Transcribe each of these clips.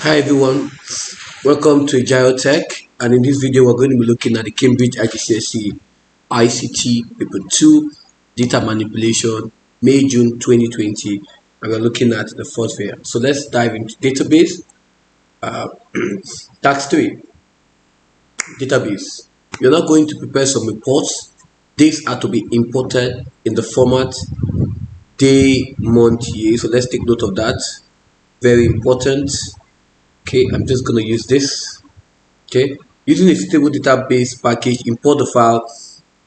Hi everyone, welcome to Ajiro Tech, and in this video we're going to be looking at the Cambridge IGCSE ICT Paper 2 Data Manipulation May-June 2020, and we're looking at the first year. So let's dive into database. Task 3, database. You're not going to prepare some reports. These are to be imported in the format day, month, year. So let's take note of that. Very important. Okay, I'm just going to use this. Okay, using a stable database package, import the file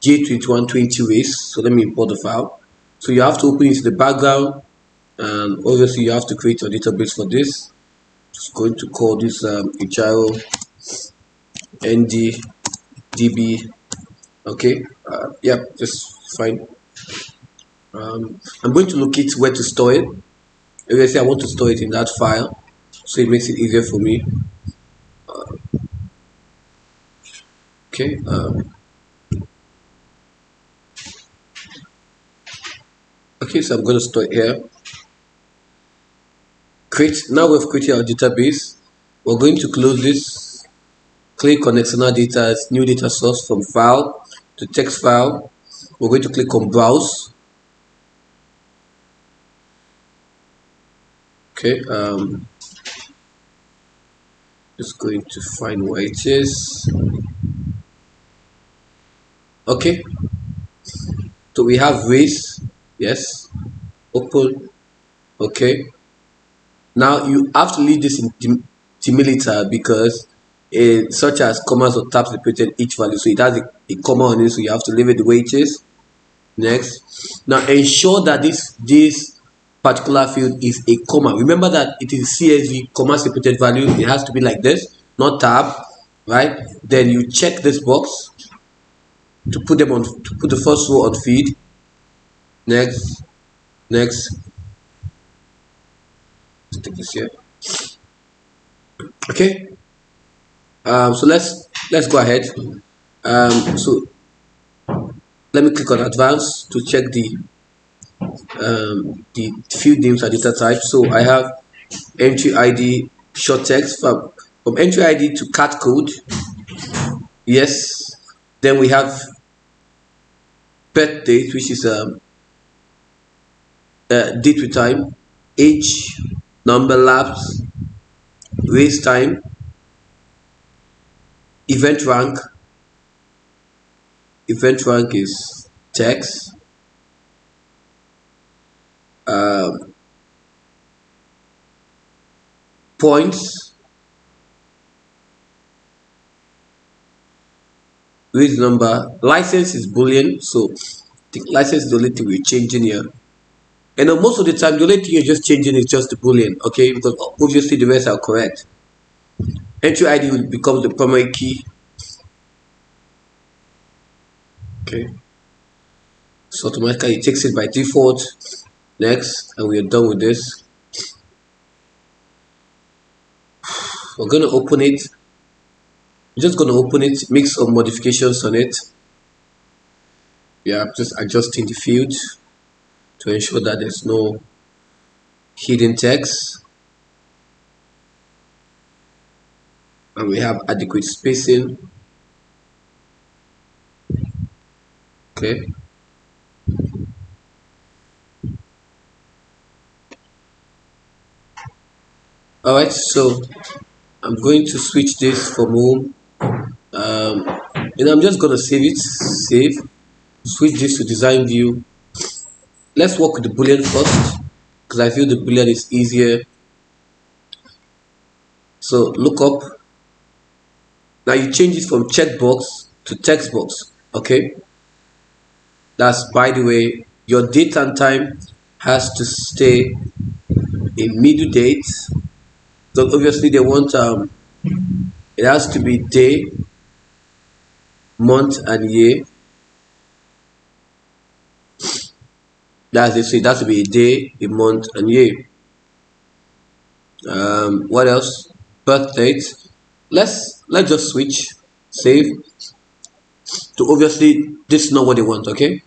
J2120 ways. So let me import the file. So you have to open it in the background, and obviously you have to create your database for this. Just going to call this Ajiro NDDB. Okay, yeah, just fine. I'm going to locate where to store it. Obviously I want to store it in that file, so it makes it easier for me. Okay, so I'm going to store it here. Now we've created our database. We're going to close this. Click on external data as new data source from file to text file. We're going to click on browse. Okay, just going to find where it is. Okay, so we have race. Yes, open. Okay, now you have to leave this in delimiter because such as commas or tabs repeated each value, so it has a comma on it, so you have to leave it the way it is. Next, now ensure that this particular field is a comma. Remember that it is CSV, comma separated value. It has to be like this, not tab, right? Then you check this box to put them on, to put the first row on feed. Next, let's take this here. Okay, so let's go ahead. So let me click on advanced to check the field names and data types. So I have entry ID, short text from entry ID to cat code. Yes, then we have birth date, which is date with time, age, number lapse, race time, event rank. Event rank is text. Points, race number, license is boolean, so the license is the only thing we're changing here. And most of the time the only thing you're just changing is just the boolean, okay, because obviously the rest are correct. Entry ID will become the primary key. Okay, so automatically it takes it by default. Next, and we are done with this. We're going to open it. We're just going to open it, make some modifications on it. Yeah, just adjusting the field to ensure that there's no hidden text, and we have adequate spacing. Okay, all right, so I'm going to switch this from home, and I'm just going to save, switch this to design view. Let's work with the boolean first because I feel the boolean is easier. So look up. Now you change it from checkbox to text box. Okay, that's, by the way, your date and time has to stay a middle date. So obviously they want it has to be day, month, and year. That's it. So it has to be a day, a month, and year. What else? Birth date. Let's just switch, save. So obviously this is not what they want. Okay,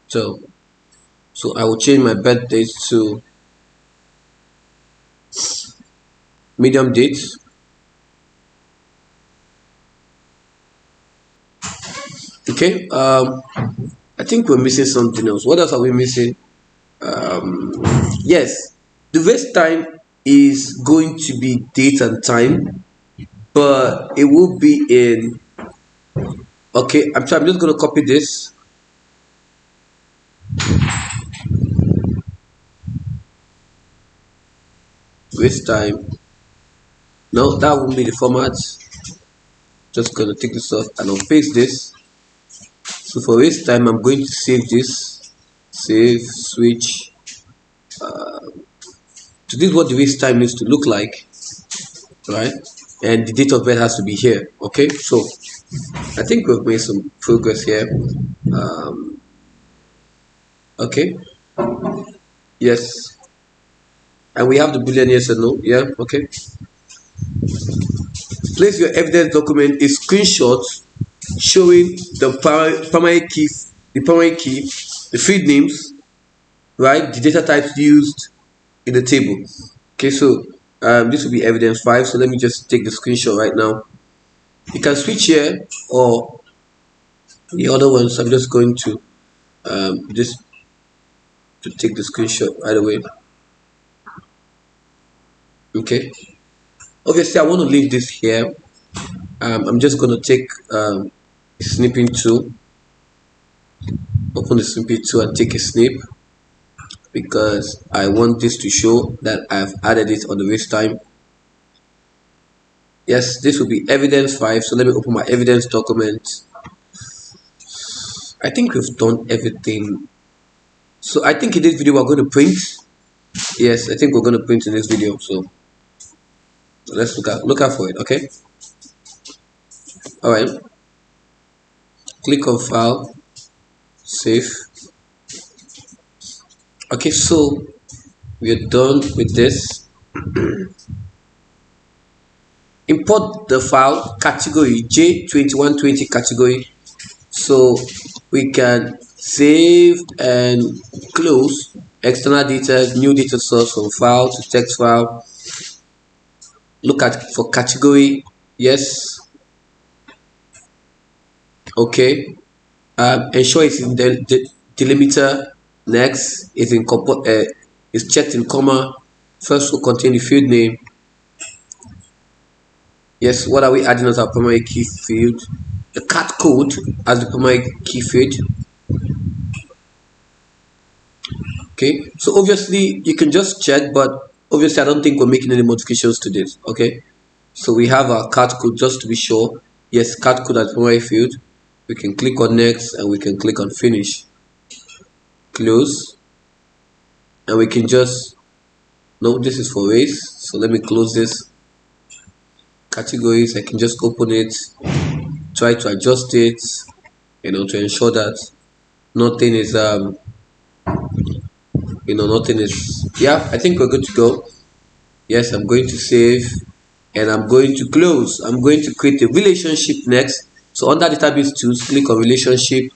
so I will change my birth date to medium dates. Okay, I think we're missing something else. What else are we missing? Yes, the waste time is going to be date and time, but it will be in. Okay, I'm just going to copy this. Waste time. No, that won't be the format. Just going to take this off and I'll paste this. So for waste time, I'm going to save this. Save, switch. So this is what the waste time needs to look like, right? And the date of birth has to be here. Okay, so I think we've made some progress here. Okay, yes, and we have the boolean yes or no. Yeah, okay. Place your evidence document a screenshot showing the primary key, the field names, right? The data types used in the table. Okay, so this will be evidence 5. So let me just take the screenshot right now. You can switch here or the other ones. I'm just going to just to take the screenshot right away. Okay, obviously I want to leave this here. I'm just going to take snipping tool, open the snipping tool and take a snip, because I want this to show that I've added it on the waste time. Yes, this will be evidence 5. So let me open my evidence document. I think we've done everything. So I think in this video we're going to print. Yes, I think we're going to print in this video. So let's look out for it. Okay. All right. Click on file, save. Okay, so we're done with this. Import the file category J2120 category, so we can save and close external data, new data source from file to text file. Look at for category. Yes. Okay. Ensure it's in the delimiter. Next is in is checked in comma. First will contain the field name. Yes, what are we adding as our primary key field? The cat code as the primary key field. Okay, so obviously you can just check, but obviously I don't think we're making any modifications to this. Okay, so we have our cat code just to be sure. Yes, cat code as primary field. We can click on next and we can click on finish. Close, and we can just, no, this is for race, so let me close this. Categories, I can just open it, try to adjust it, to ensure that nothing is nothing is, yeah, I think we're good to go. Yes, I'm going to save and I'm going to close. I'm going to create a relationship next. So under database tools, click on relationship,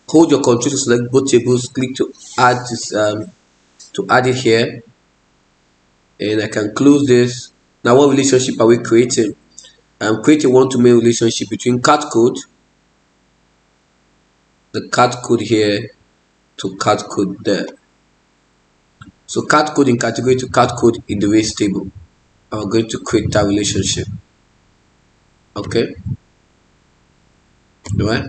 hold your control to select both tables, click to add this to add it here, and I can close this. Now what relationship are we creating? I'm creating one-to-many relationship between cat code, the cat code here, to cat code there. So cat code in category to cat code in the race table. I'm going to create that relationship. Okay. Alright.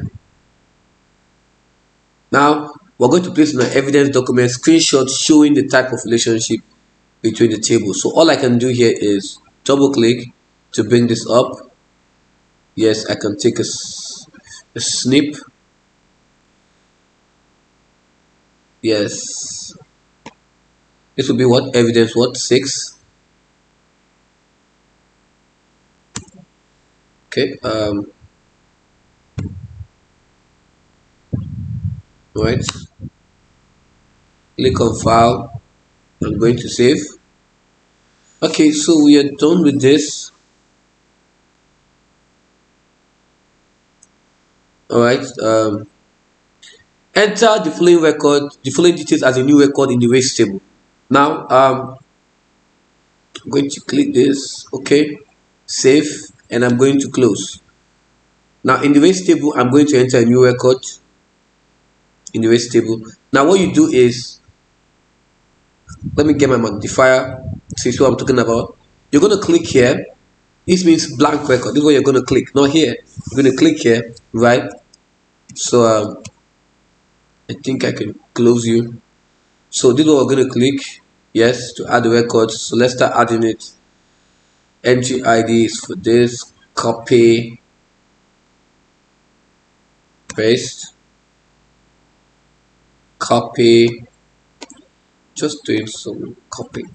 Now we're going to place in an evidence document screenshot showing the type of relationship between the tables. So all I can do here is double click to bring this up. Yes, I can take a snip. Yes, this will be what evidence 6. Okay, right, click on file. I'm going to save. Okay, so we are done with this. All right, enter the following details as a new record in the race table. Now I'm going to click this, okay, save, and I'm going to close. Now in the race table, I'm going to enter a new record in the race table. Now what you do is, let me get my magnifier, see what I'm talking about. You're going to click here. This means blank record. This is what you're going to click, not here. You're going to click here, right? So I think I can close you. So this is what we're going to click, yes, to add the record. So let's start adding it. Entry ID is for this, copy, paste, copy, just doing some copy.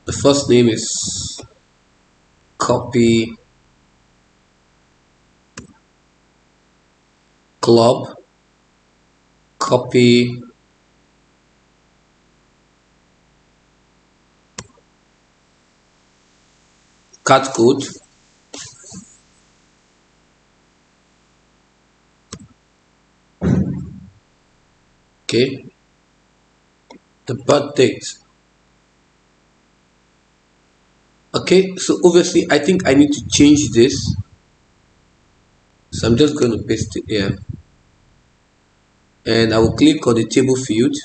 The first name is copy club, copy cat code, okay, the birth date. Okay, so obviously I think I need to change this, so I'm just going to paste it here, and I will click on the table field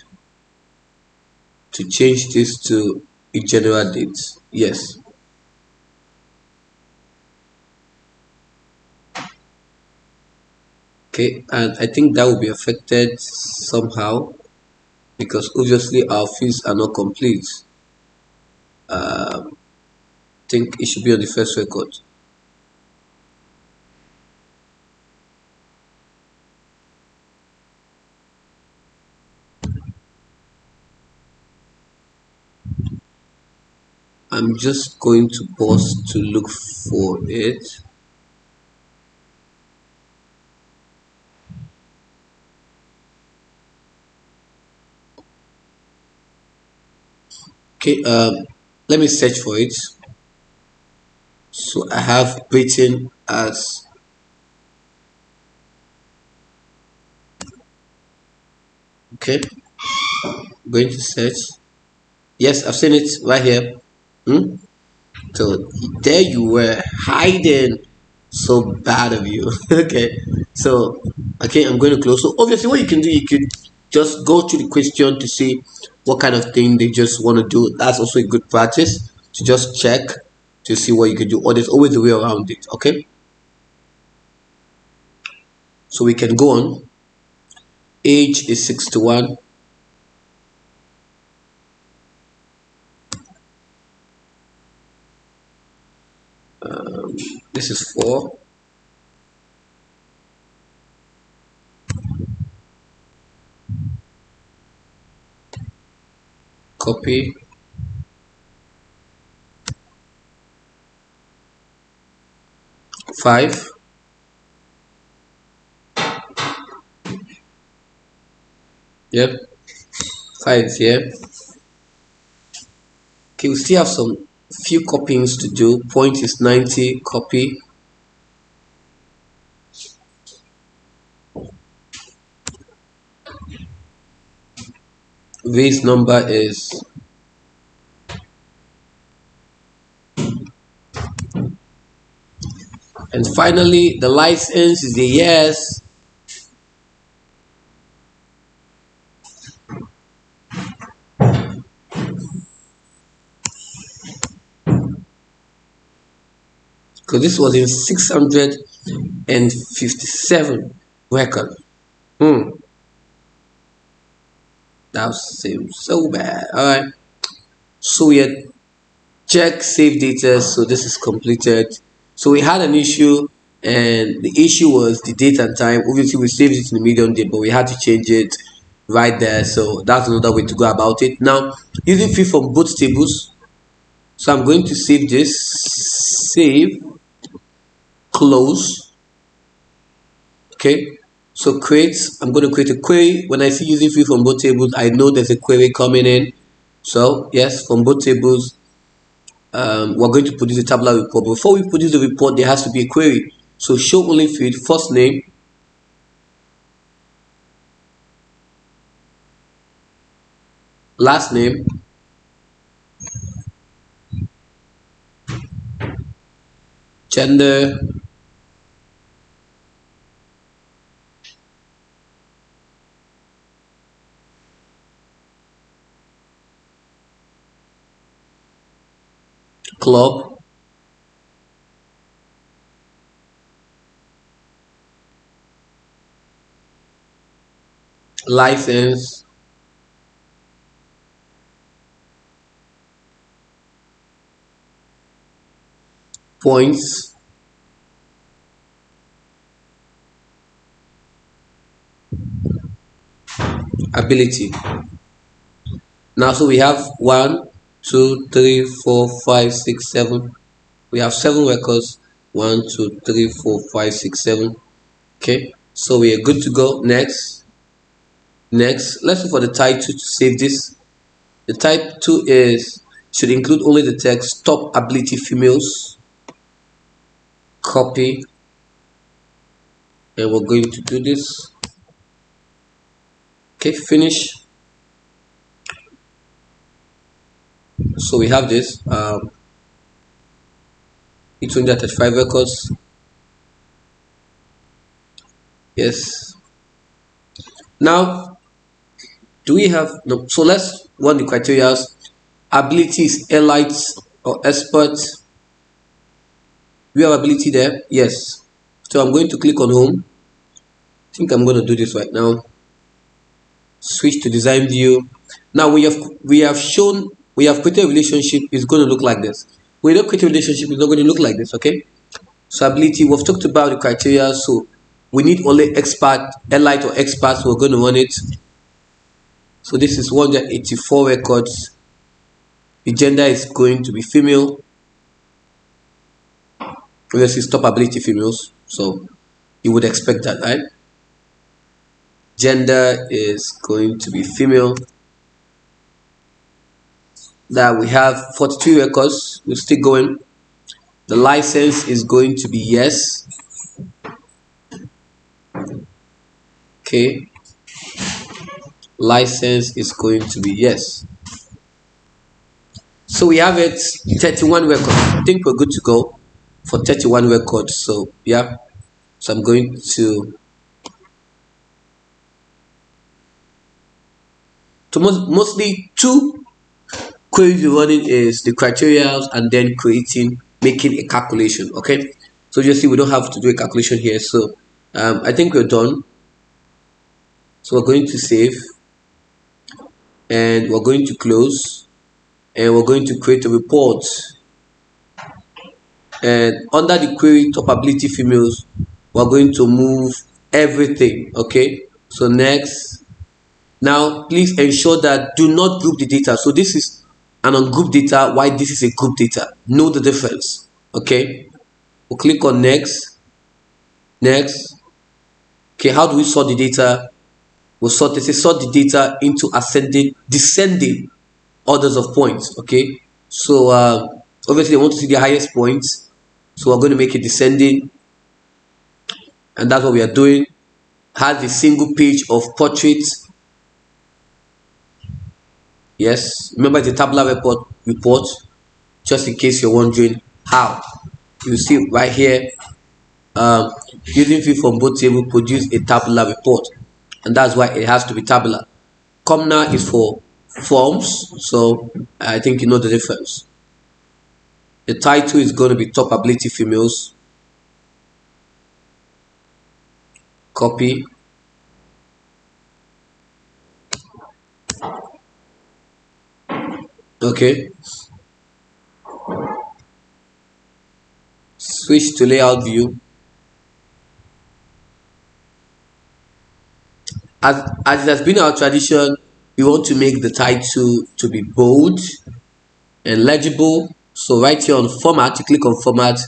to change this to a general date. Yes. Okay, and I think that will be affected somehow because obviously our fields are not complete. I think it should be on the first record. I'm just going to pause to look for it. Okay, let me search for it. So I have Britain as okay. I'm going to search. Yes, I've seen it right here. So there you were hiding. So bad of you. Okay, so okay, I'm going to close. So obviously, what you can do, you could just go through the question to see what kind of thing they just want to do. That's also a good practice to just check to see what you can do. Or there's always a way around it. Okay, so we can go on. Age is 61. This is 4. Copy. Five. Yep. 5 is here. Okay, we still have some few copyings to do. Point is 90. Copy. Vase number is and finally the license is a yes. Because this was in 657 record. That seems so bad. Alright. So we had check save data. So this is completed. So we had an issue, and the issue was the date and time. Obviously we saved it in the medium date, but we had to change it right there. So that's another way to go about it. Now using field from both tables. So I'm going to save this, save, close. Okay, so create, I'm going to create a query. When I see using field from both tables, I know there's a query coming in. So yes, from both tables, we're going to produce a tabular report. Before we produce the report, there has to be a query. So show only field, first name, last name, gender, club, license, points, ability. Now, so we have 1, 2, 3, 4, 5, 6, 7. We have 7 records. 1, 2, 3, 4, 5, 6, 7. Okay, so we are good to go. Next, let's look for the type 2 to save this. The type 2 is should include only the text top ability females. Copy, and we're going to do this. Okay, finish. So we have this 235 records. Yes. Now, do we have no? So let's run the criteria. Ability is elite or expert. We have ability there. Yes. So I'm going to click on home. I think I'm going to do this right now. Switch to design view. Now we have created a relationship. It's going to look like this. We don't create a relationship. It's not going to look like this. Okay. So ability, we've talked about the criteria. So we need only expert, elite or expert. So we're going to run it. So this is 184 records. The gender is going to be female. This is top ability females. So you would expect that, right? Gender is going to be female. That we have 42 records. We're still going. The license is going to be yes. Okay. License is going to be yes. So we have it 31 records. I think we're good to go for 31 records. So yeah. So I'm going to mostly 2 queries you're running is the criteria and then making a calculation. Okay, so you see we don't have to do a calculation here. So I think we're done. So we're going to save, and we're going to close, and we're going to create a report. And under the query top ability females, we're going to move everything. Okay, so next. Now please ensure that do not group the data. So this is an ungrouped data, why this is a group data. Know the difference. Okay, we'll click on next. Okay, how do we sort the data? We'll sort the data into descending orders of points. Okay, so obviously they want to see the highest points, so we're going to make it descending, and that's what we are doing. Has a single page of portraits. Yes, remember the tabular report, just in case you're wondering how. You see right here, using field from both table produce a tabular report, and that's why it has to be tabular. Columnar is for forms, so I think you know the difference. The title is going to be top ability females. Copy. Okay, switch to layout view. As it has been our tradition, we want to make the title to be bold and legible. So right here on format, you click on format.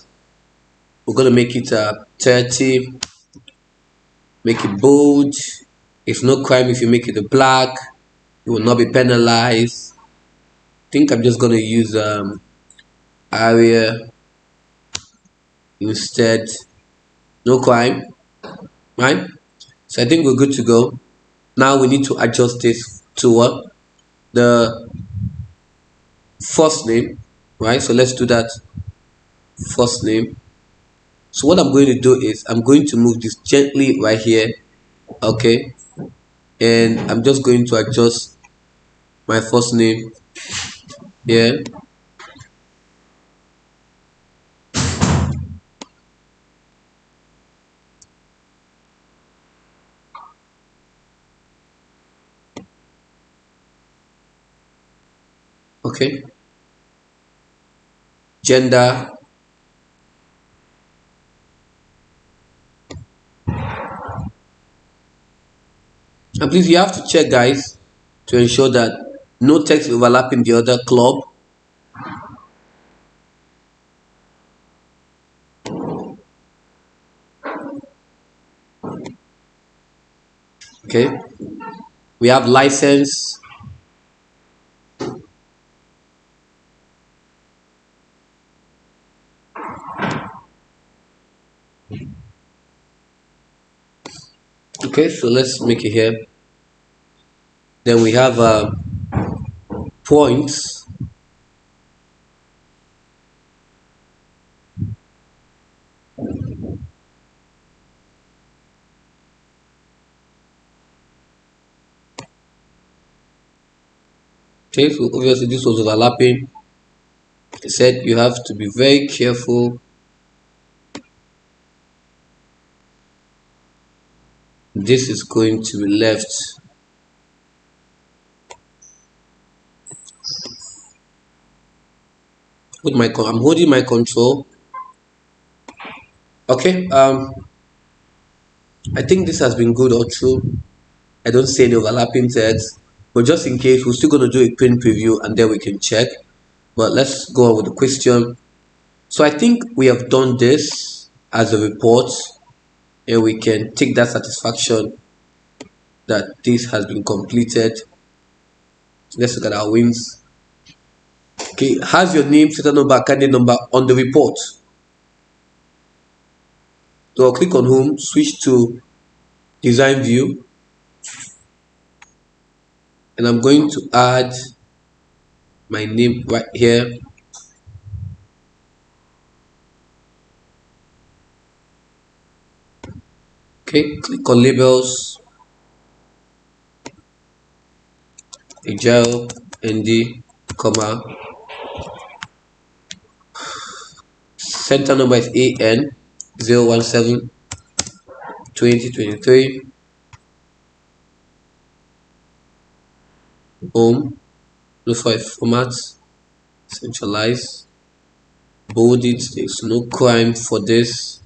We're going to make it 30. Make it bold. It's no crime if you make it a black. You will not be penalized. I think I'm just going to use area instead. No crime, right? So I think we're good to go. Now we need to adjust this to what? the first name, right? So let's do that. First name. So what I'm going to do is I'm going to move this gently right here, okay, and I'm just going to adjust my first name here. Okay, gender, and please you have to check, guys, to ensure that no text overlapping the other club. Okay, we have license. Okay, so let's make it here. Then we have points. Okay, so obviously this was overlapping. I said you have to be very careful. This is going to be left. I'm holding my control. Okay, I think this has been good or true. I don't see any overlapping text, but just in case, we're still going to do a print preview and then we can check. But let's go on with the question. So I think we have done this as a report, and we can take that satisfaction that this has been completed. Let's look at our wins. Okay, has your name, serial number, candidate number on the report? So I'll click on home, switch to design view, and I'm going to add my name right here. Okay, click on labels, Ajiro ND, comma, center number is AN 017 2023. Home, look for a format, centralize, bold it. There's no crime for this.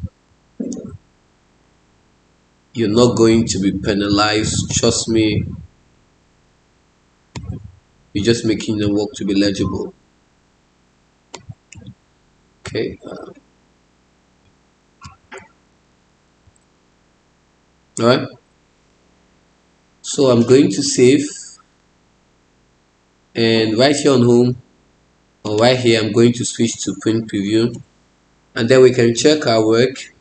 You're not going to be penalized, trust me. You're just making the work to be legible. Okay, all right, so I'm going to save, and right here on home, or right here, I'm going to switch to print preview, and then we can check our work.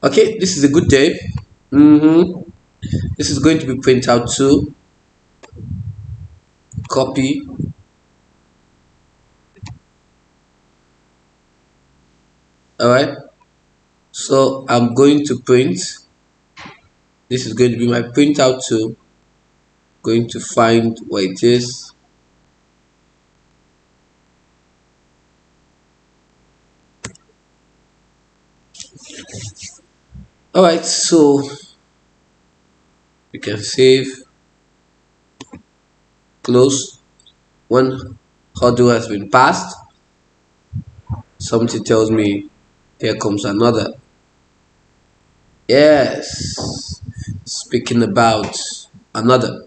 Okay, this is a good day. This is going to be print out too. Copy. All right, so I'm going to print. This is going to be my printout too. Going to find where it is. All right, so you can save, close. One hurdle has been passed. Something tells me here comes another. Yes, speaking about another.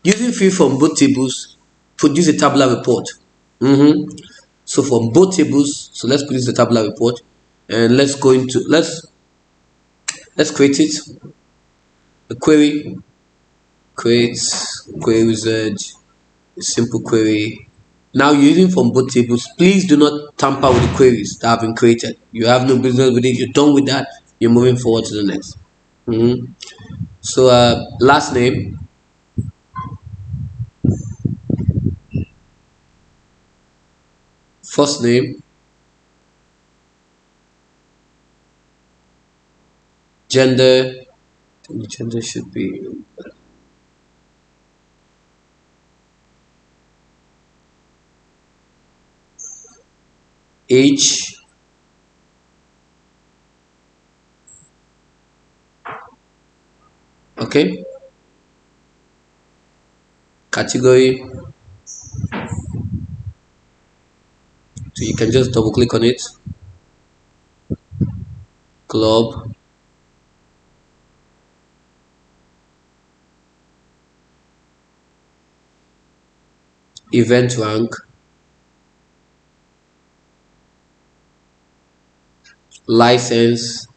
Using field from both tables, produce a tabular report. So from both tables, so let's produce the tabular report, and let's go into let's create it. A query, create query wizard, a simple query. Now you're using from both tables. Please do not tamper with the queries that have been created. You have no business with it. You're done with that. You're moving forward to the next. Mhm. So last name, first name, gender. The gender should be age. Okay. Category. So you can just double click on it. Club. Event rank. License.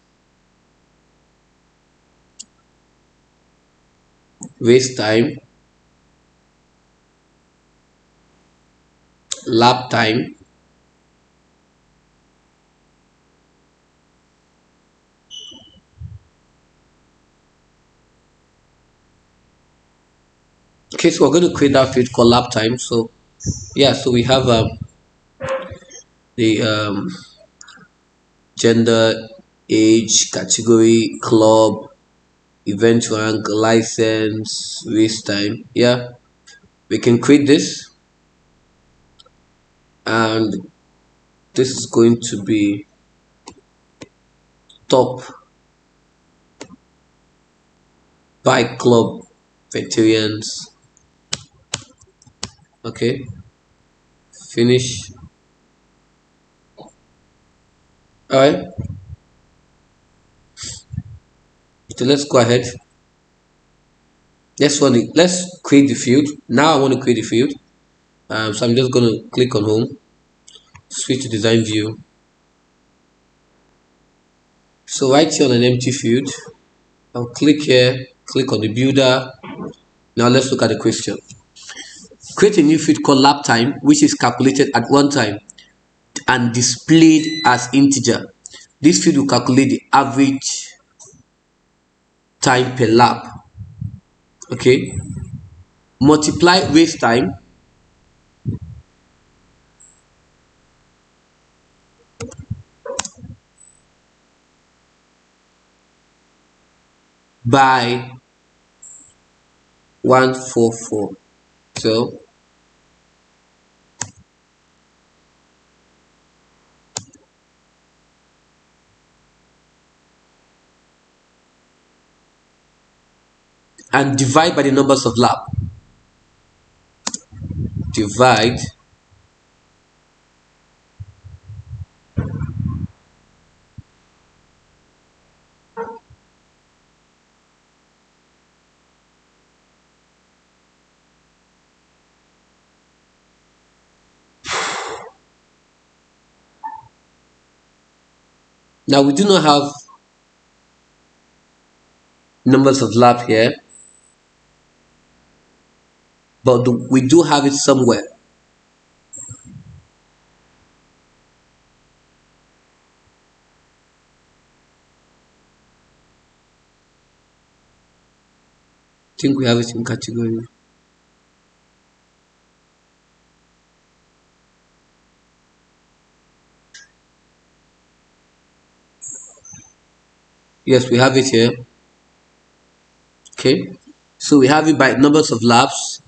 Waste time. Lab time. Okay, so we're going to create that field called lab time. So yeah, so we have the gender, age, category, club, event rank, license, waste time. Yeah, we can create this, and this is going to be top bike club veterans. Okay, finish. All right, so let's go ahead. Let's create the field. Now I want to create the field. So I'm just going to click on home, switch to design view. So right here on an empty field, I'll click here, click on the builder. Now let's look at the question. Create a new field called lap time, which is calculated at one time and displayed as integer. This field will calculate the average time per lap. Okay. Multiply waste time by 144. So and divide by the numbers of lap. Divide. Now we do not have numbers of lap here, but we do have it somewhere. I think we have it in category. Yes, we have it here. Okay, so we have it by numbers of laps.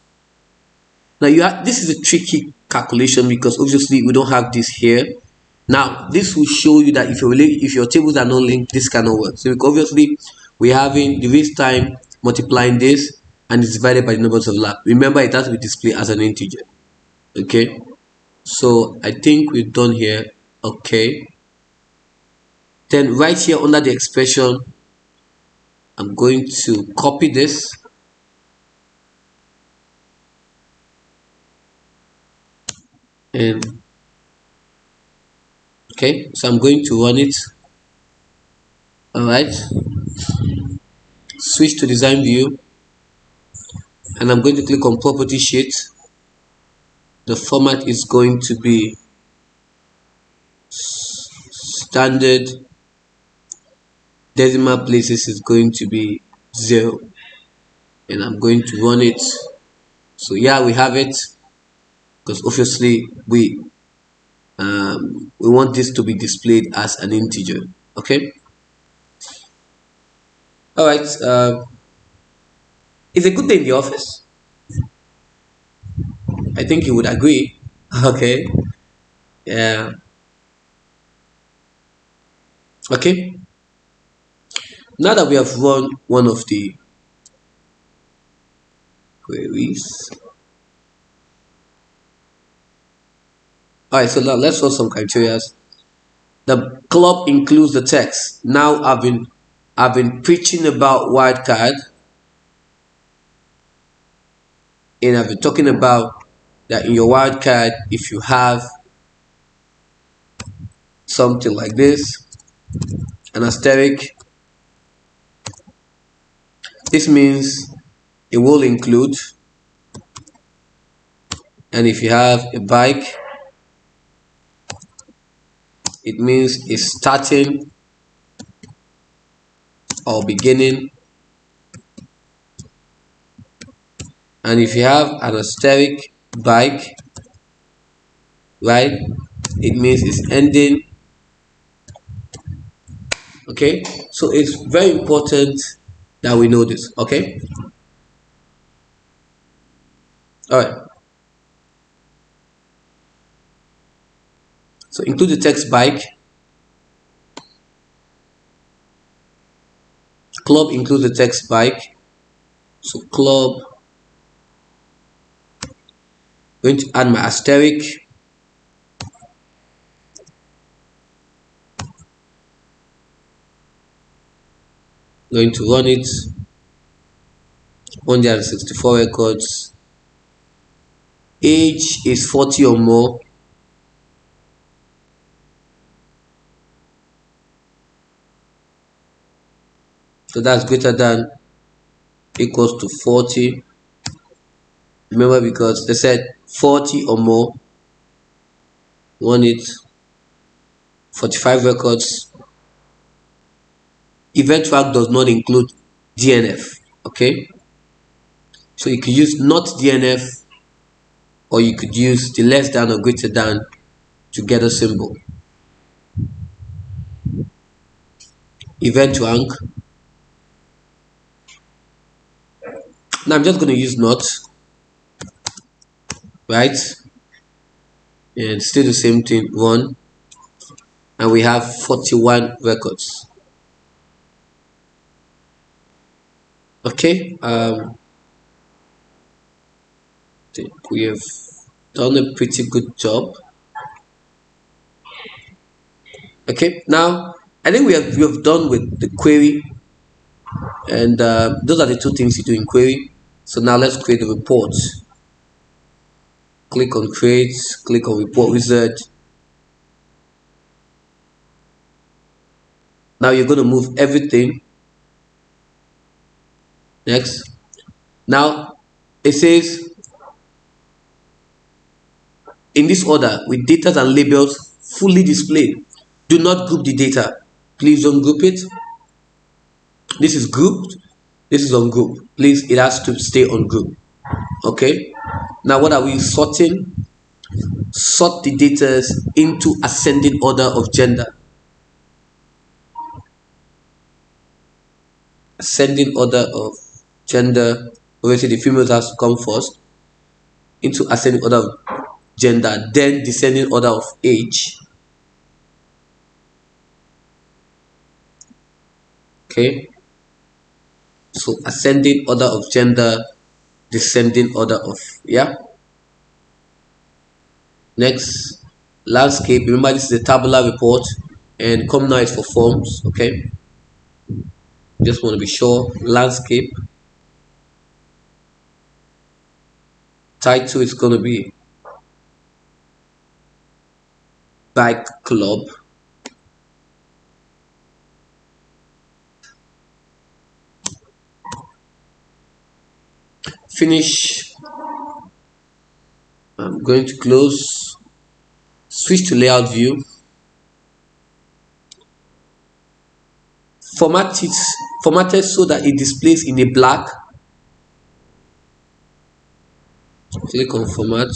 Now this is a tricky calculation because obviously we don't have this here. Now this will show you that if your tables are not linked, this cannot work. So obviously we're having the waste time multiplying this and it's divided by the numbers of laps. Remember, it has to be displayed as an integer. Okay, so I think we're done here. Okay, then right here under the expression, I'm going to copy this and okay, so I'm going to run it. All right, switch to design view and I'm going to click on property sheet. The format is going to be standard decimal places is going to be 0, and I'm going to run it. So yeah, we have it, because obviously we want this to be displayed as an integer. Okay. All right. It's a good day in the office. I think you would agree. Okay. Yeah. Okay. Now that we have run one of the queries, all right. So now let's run some criteria. The club includes the text. Now I've been preaching about wildcard, and I've been talking about that in your wildcard, if you have something like this, an asterisk, this means it will include. And if you have a bike, it means it's starting or beginning. And if you have an asterisk bike, right, it means it's ending. Okay, so it's very important that we know this. Okay, all right. So include the text bike. Club includes the text bike. So club, going to add my asterisk. Going to run it. 164 records. Age is 40 or more. So that's greater than equals to 40. Remember, because they said 40 or more. Run it. 45 records. Event track does not include DNF. Okay, so you could use not DNF, or you could use the less than or greater than to get a symbol. Event rank. Now I'm just going to use not, right, and still the same thing. Run, and we have 41 records. Okay, I think we have done a pretty good job. Okay, now I think we have done with the query, and those are the two things you do in query. So now let's create the report. Click on create, click on report wizard. Now you're going to move everything. Next. Now it says in this order with data and labels fully displayed. Do not group the data. Please don't group it. This is grouped. This is ungrouped. Please, it has to stay on group. Okay. Now what are we sorting? Sort the data into ascending order of gender. Ascending order of gender. Obviously the females has to come first. Into ascending order of gender, then descending order of age. Okay, so ascending order of gender, descending order of, yeah. Next, landscape. Remember, this is a tabular report, and come now is for forms. Okay, just want to be sure. Landscape. Title is going to be bike club. Finish. I'm going to close. Switch to layout view. formatted so that it displays in a black. Click on format,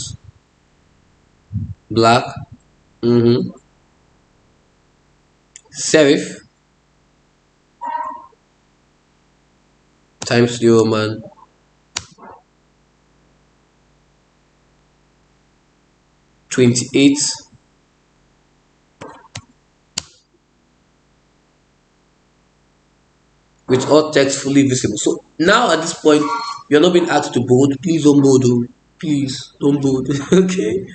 black. Serif Times New Roman 28, with all text fully visible. So now at this point, you're not being asked to bold. Please don't bold. Oh. Please don't bold. Okay,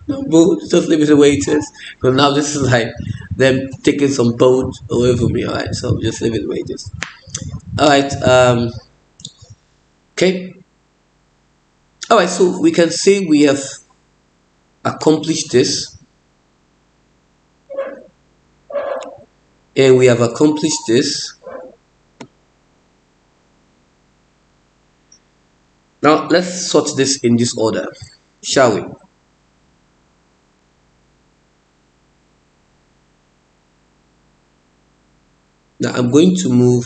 don't bold. Just leave it the way it is. But now this is like them taking some bold away from me. All right, so just leave it the way it is. All right. Okay. All right. So we can say we have accomplished this, and we have accomplished this. Now let's sort this in this order, shall we? Now I'm going to move.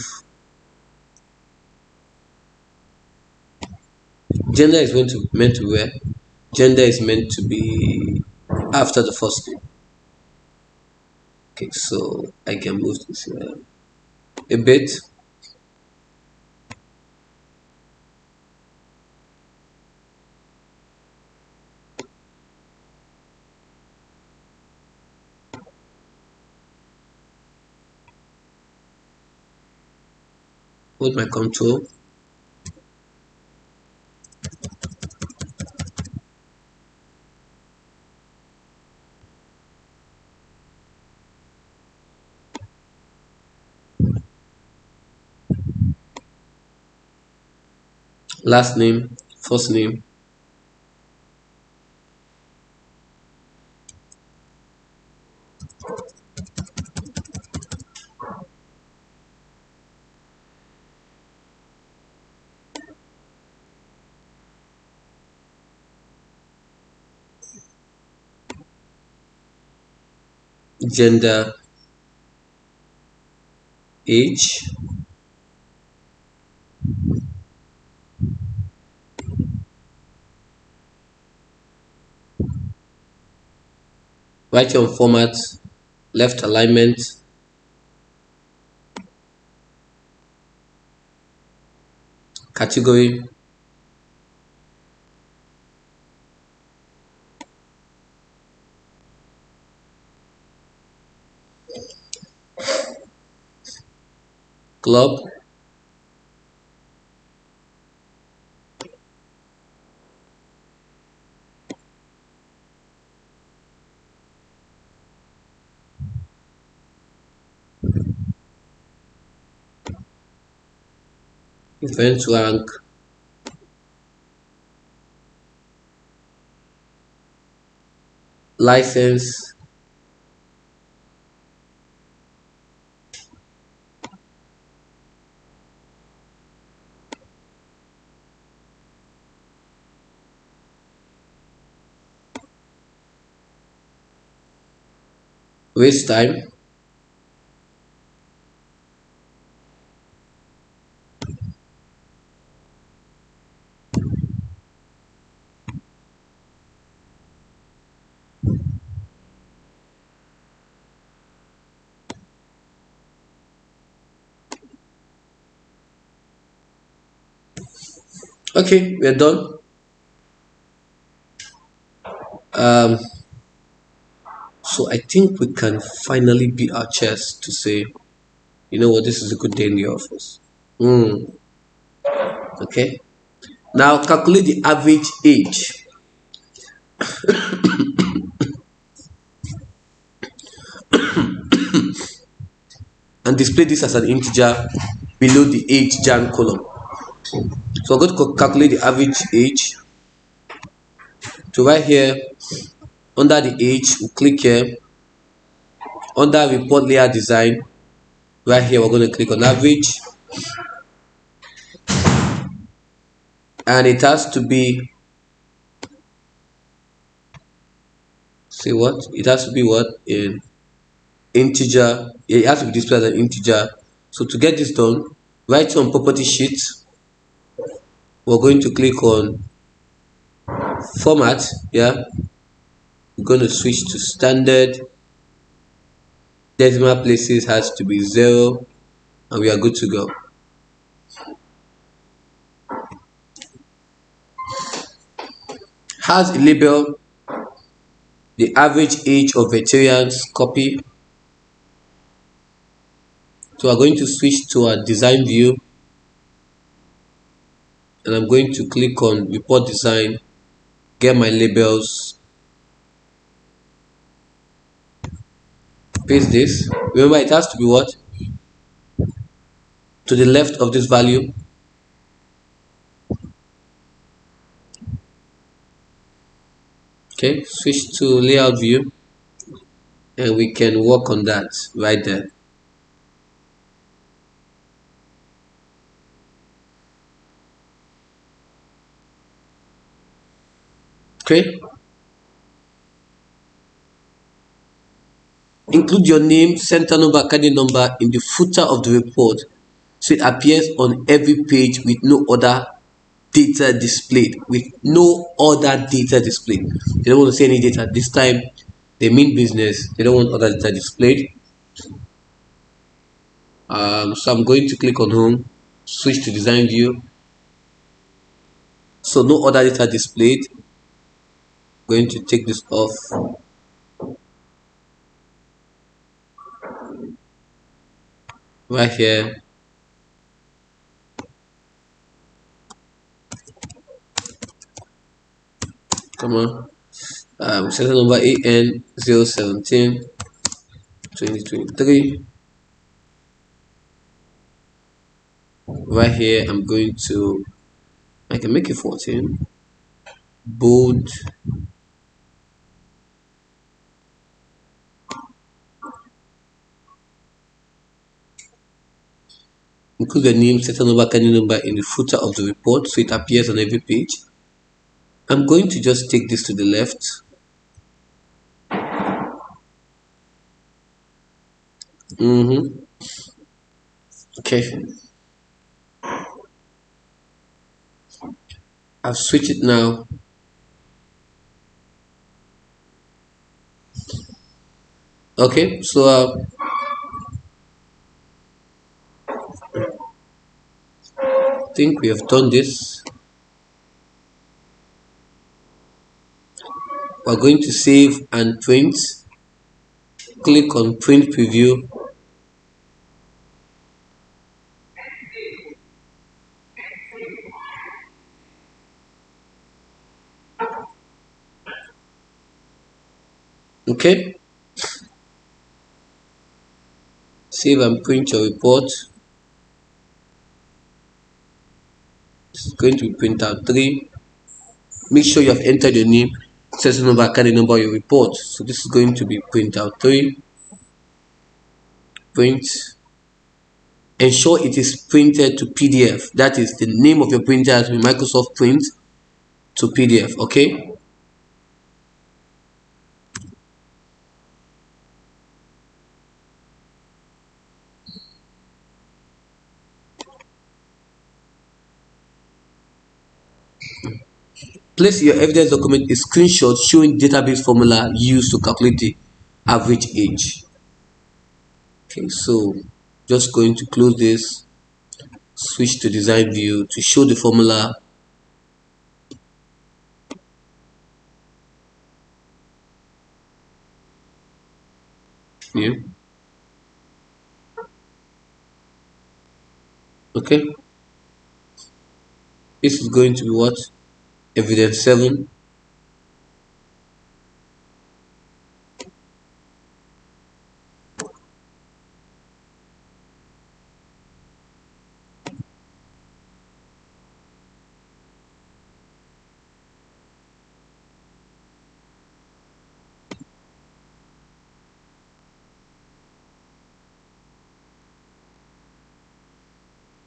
Gender is meant to where? Gender is meant to be after the first name. Okay, so I can move this a bit. Hold my control. Last name, first name. Gender, age, right on format, left alignment, category, club, event rank, license, waste time. Okay, we're done. Um, so I think we can finally beat our chest to say, you know what, this is a good day in the office. Okay. Now calculate the average age. And display this as an integer below the age Jan column. So I'm going to calculate the average age. So right here, under the age, we'll click here. Under report layer design, right here, we're going to click on average. And it has to be, say what? It has to be what? In integer. It has to be displayed as an integer. So to get this done, right on property sheet, we're going to click on format. Yeah, we're going to switch to standard. Decimal places has to be 0, and we are good to go. Has a label the average age of veterans copy. So we're going to switch to our design view, and I'm going to click on report design, get my labels, paste this. Remember, it has to be what? To the left of this value. Okay, switch to layout view, and we can work on that right there. Okay, include your name, center number, candidate number in the footer of the report so it appears on every page with no other data displayed. With no other data displayed. They don't want to see any data. This time they mean business. They don't want other data displayed. So I'm going to click on home, switch to design view. So no other data displayed. Going to take this off. Right here. Come on. Serial number AN 017 2023. Right here, I'm going to, I can make it 14. Bold. Include the name, serial number, candidate number in the footer of the report so it appears on every page. I'm going to just take this to the left. Okay. I've switched it now. Okay, so I think we have done this. We're going to save and print. Click on print preview. Okay, save and print your report. This is going to be printout 3. Make sure you have entered your name, serial number, candidate number, your report. So this is going to be printout 3. Print. Ensure it is printed to PDF. That is, the name of your printer has been Microsoft Print to PDF. Okay. Place your evidence document a screenshot showing database formula used to calculate the average age. Okay, so just going to close this, switch to design view to show the formula. Yeah. Okay. This is going to be what? Evidence 7.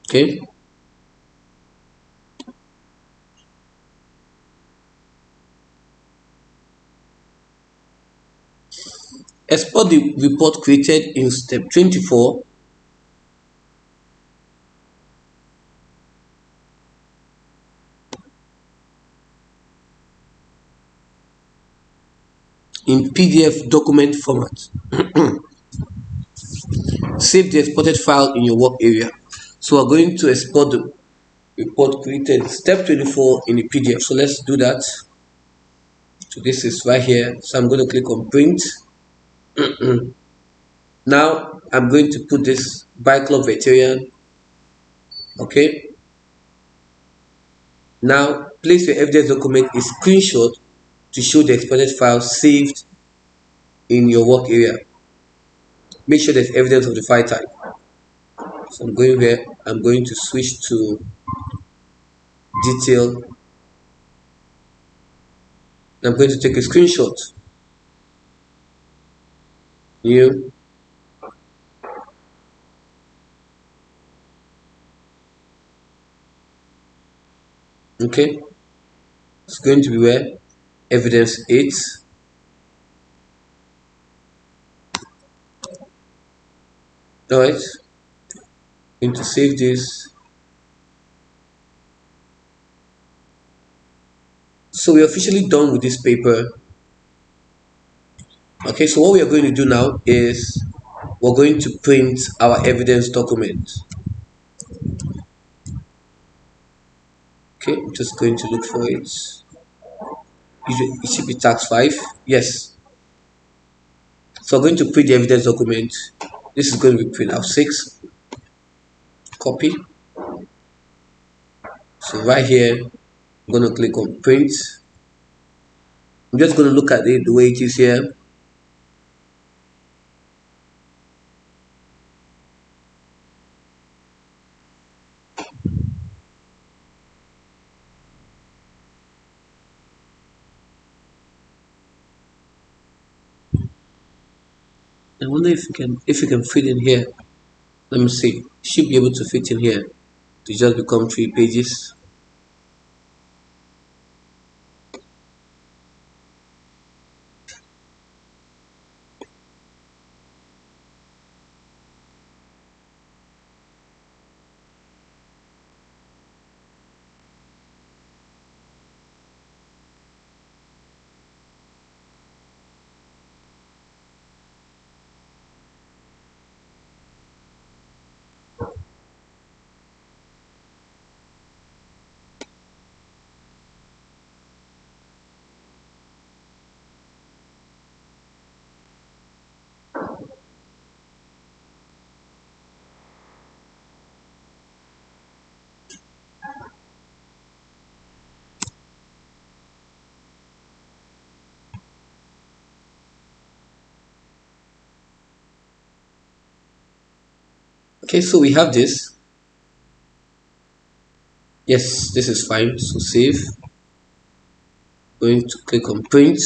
Okay. Export the report created in step 24 in PDF document format. Save the exported file in your work area. So we're going to export the report created, step 24, in the PDF. So let's do that. So this is right here. So I'm going to click on print. Now I'm going to put this by club veteran. Okay. Now place your evidence document a screenshot to show the exported file saved in your work area. Make sure there's evidence of the file type. So I'm going here. I'm going to switch to detail. I'm going to take a screenshot. New. Okay. It's going to be where evidence 8. Alright. Going to save this. So we're officially done with this paper. Okay, so what we are going to do now is we're going to print our evidence document. Okay, I'm just going to look for it. It should be tax 5. Yes. So I'm going to print the evidence document. This is going to be print out 6. Copy. So right here, I'm going to click on print. I'm just going to look at it the way it is here. I wonder if you can fit in here. Let me see. Should be able to fit in here to just become 3 pages. Okay, so we have this. Yes, this is fine. So save. Going to click on print.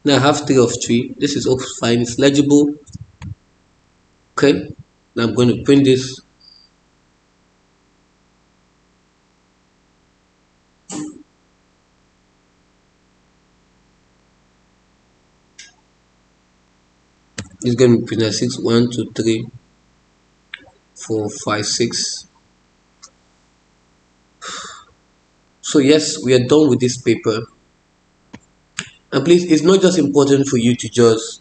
Now I have 3 of 3. This is also fine. It's legible. Okay. Now I'm going to print this. It's going to be printed 6. 1, 2, 3, 4, 5, 6. So yes, we are done with this paper. And please, it's not just important for you to just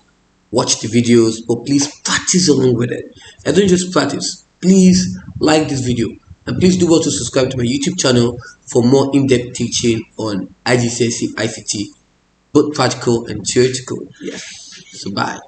watch the videos, but please practice along with it. And don't just practice. Please like this video. And please do also subscribe to my YouTube channel for more in-depth teaching on IGCSE ICT, both practical and theoretical. Yes. So bye.